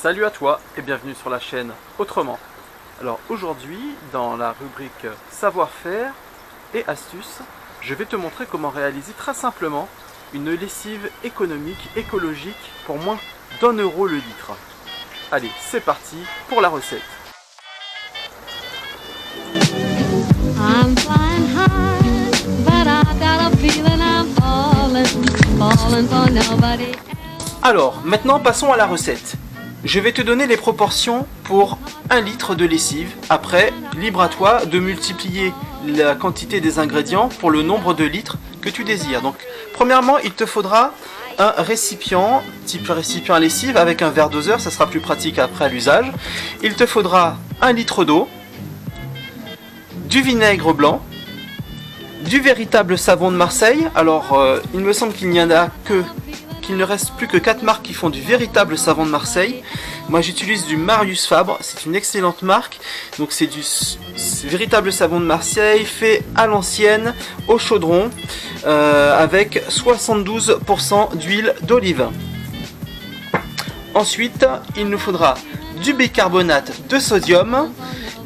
Salut à toi et bienvenue sur la chaîne Autrement. Alors aujourd'hui, dans la rubrique savoir-faire et astuces, je vais te montrer comment réaliser très simplement une lessive économique, écologique pour moins d'1 € le litre. Allez, c'est parti pour la recette. I'm flying high, but I got a feeling I'm falling for nobody else. Alors, maintenant passons à la recette. Je vais te donner les proportions pour 1 litre de lessive. Après, libre à toi de multiplier la quantité des ingrédients pour le nombre de litres que tu désires. Donc, premièrement, il te faudra un récipient, type récipient à lessive, avec un verre doseur, ça sera plus pratique après à l'usage. Il te faudra 1 litre d'eau, du vinaigre blanc, du véritable savon de Marseille. Alors, il me semble qu'il n'y en a que... Il ne reste plus que 4 marques qui font du véritable savon de Marseille. Moi j'utilise du Marius Fabre, c'est une excellente marque. Donc c'est du véritable savon de Marseille fait à l'ancienne au chaudron avec 72% d'huile d'olive. Ensuite il nous faudra du bicarbonate de sodium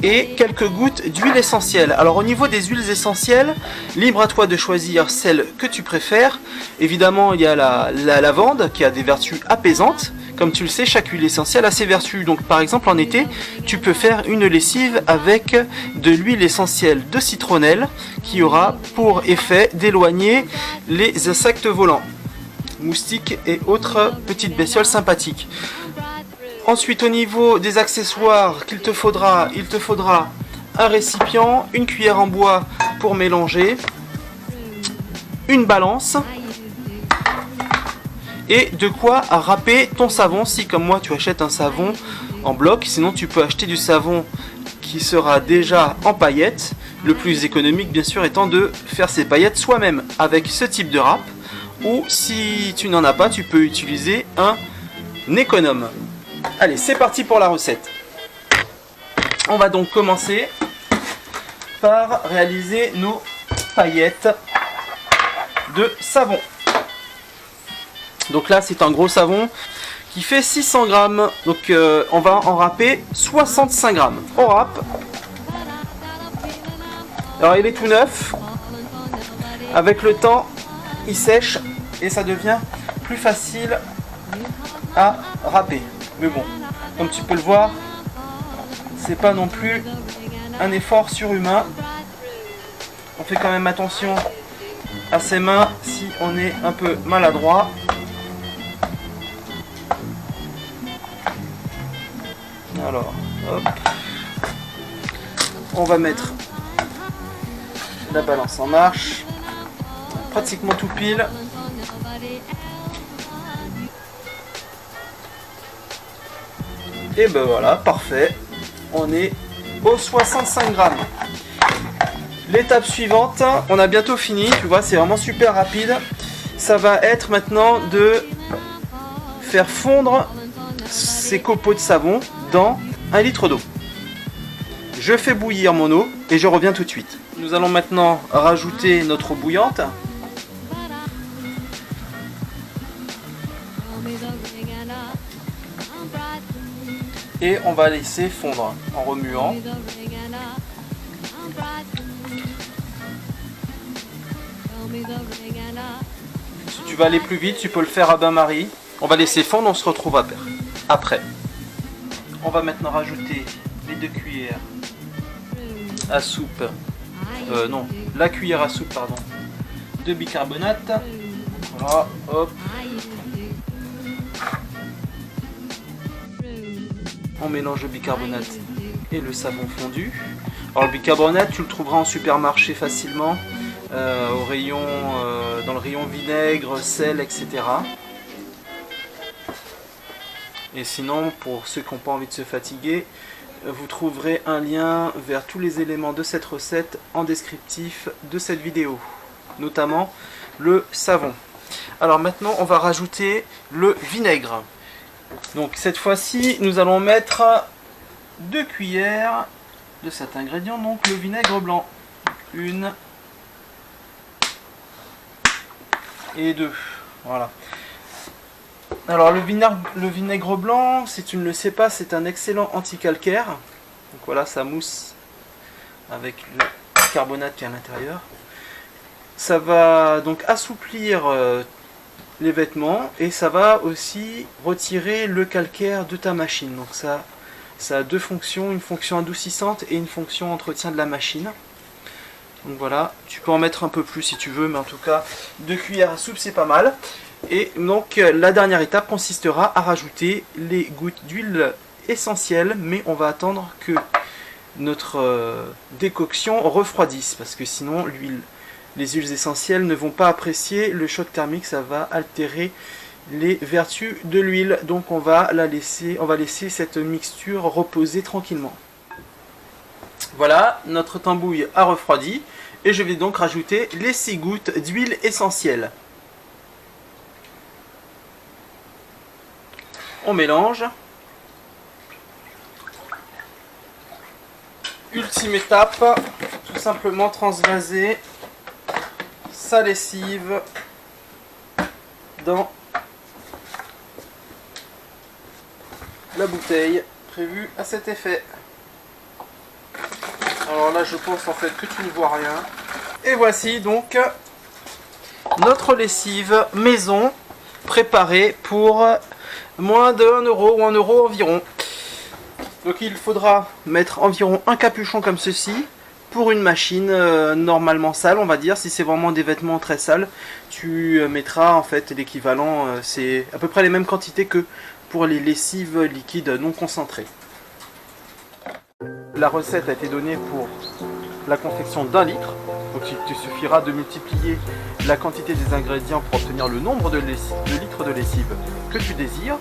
et quelques gouttes d'huile essentielle. Alors au niveau des huiles essentielles, libre à toi de choisir celle que tu préfères. Évidemment il y a la lavande qui a des vertus apaisantes. Comme tu le sais, chaque huile essentielle a ses vertus. Donc par exemple en été, tu peux faire une lessive avec de l'huile essentielle de citronnelle qui aura pour effet d'éloigner les insectes volants, moustiques et autres petites bestioles sympathiques. Ensuite, au niveau des accessoires qu'il te faudra, il te faudra un récipient, une cuillère en bois pour mélanger, une balance et de quoi râper ton savon si comme moi tu achètes un savon en bloc. Sinon tu peux acheter du savon qui sera déjà en paillettes. Le plus économique bien sûr étant de faire ses paillettes soi-même avec ce type de râpe, ou si tu n'en as pas, tu peux utiliser un économe. Allez, c'est parti pour la recette. On va donc commencer par réaliser nos paillettes de savon. Donc là, c'est un gros savon qui fait 600 grammes. Donc on va en râper 65 grammes. On râpe. Alors il est tout neuf. Avec le temps, il sèche et ça devient plus facile à râper. Mais bon, comme tu peux le voir, c'est pas non plus un effort surhumain. On fait quand même attention à ses mains si on est un peu maladroit. Alors, hop. On va mettre la balance en marche. Pratiquement tout pile. Et ben voilà, parfait. On est aux 65 grammes. L'étape suivante, on a bientôt fini. Tu vois, c'est vraiment super rapide. Ça va être maintenant de faire fondre ces copeaux de savon dans 1 litre d'eau. Je fais bouillir mon eau et je reviens tout de suite. Nous allons maintenant rajouter notre eau bouillante. Et on va laisser fondre en remuant. Si tu vas aller plus vite, tu peux le faire à bain-marie. On va laisser fondre, on se retrouve après. On va maintenant rajouter les 2 cuillères à soupe. Non, la cuillère à soupe, pardon, de bicarbonate. Voilà, hop. On mélange le bicarbonate et le savon fondu. Alors le bicarbonate, tu le trouveras en supermarché facilement, au rayon, dans le rayon vinaigre, sel, etc. Et sinon, pour ceux qui n'ont pas envie de se fatiguer, vous trouverez un lien vers tous les éléments de cette recette en descriptif de cette vidéo, notamment le savon. Alors maintenant, on va rajouter le vinaigre. Donc cette fois-ci, nous allons mettre 2 cuillères de cet ingrédient, donc le vinaigre blanc. 1 et 2. Voilà. Alors le vinaigre blanc, si tu ne le sais pas, c'est un excellent anti-calcaire. Donc voilà, ça mousse avec le carbonate qui est à l'intérieur. Ça va donc assouplir les vêtements et ça va aussi retirer le calcaire de ta machine. Donc ça a deux fonctions, une fonction adoucissante et une fonction entretien de la machine. Donc voilà, tu peux en mettre un peu plus si tu veux, mais en tout cas 2 cuillères à soupe c'est pas mal. Et donc la dernière étape consistera à rajouter les gouttes d'huile essentielle, mais on va attendre que notre décoction refroidisse, parce que sinon les huiles essentielles ne vont pas apprécier le choc thermique, ça va altérer les vertus de l'huile. Donc on va laisser cette mixture reposer tranquillement. Voilà, notre tambouille a refroidi et je vais donc rajouter les 6 gouttes d'huile essentielle. On mélange. Ultime étape, tout simplement transvaser sa lessive dans la bouteille prévue à cet effet. Alors là je pense en fait que tu ne vois rien. Et voici donc notre lessive maison préparée pour moins de 1 euro ou 1 euro environ. Donc il faudra mettre environ un capuchon comme ceci pour une machine normalement sale, on va dire. Si c'est vraiment des vêtements très sales, tu mettras en fait l'équivalent, c'est à peu près les mêmes quantités que pour les lessives liquides non concentrées. La recette a été donnée pour la confection d'1 litre. Donc il te suffira de multiplier la quantité des ingrédients pour obtenir le nombre de litres de lessive que tu désires.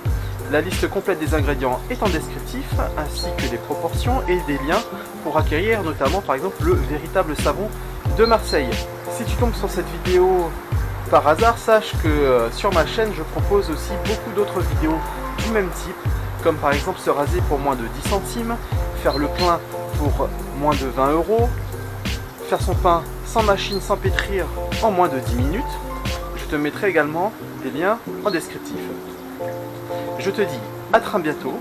La liste complète des ingrédients est en descriptif, ainsi que des proportions et des liens pour acquérir notamment par exemple le véritable savon de Marseille. Si tu tombes sur cette vidéo par hasard, sache que sur ma chaîne je propose aussi beaucoup d'autres vidéos du même type, comme par exemple se raser pour moins de 10 centimes, faire le plein pour moins de 20 euros, faire son pain sans machine, sans pétrir en moins de 10 minutes. Je te mettrai également des liens en descriptif. Je te dis à très bientôt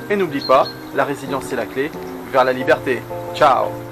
et n'oublie pas, la résilience est la clé vers la liberté. Ciao!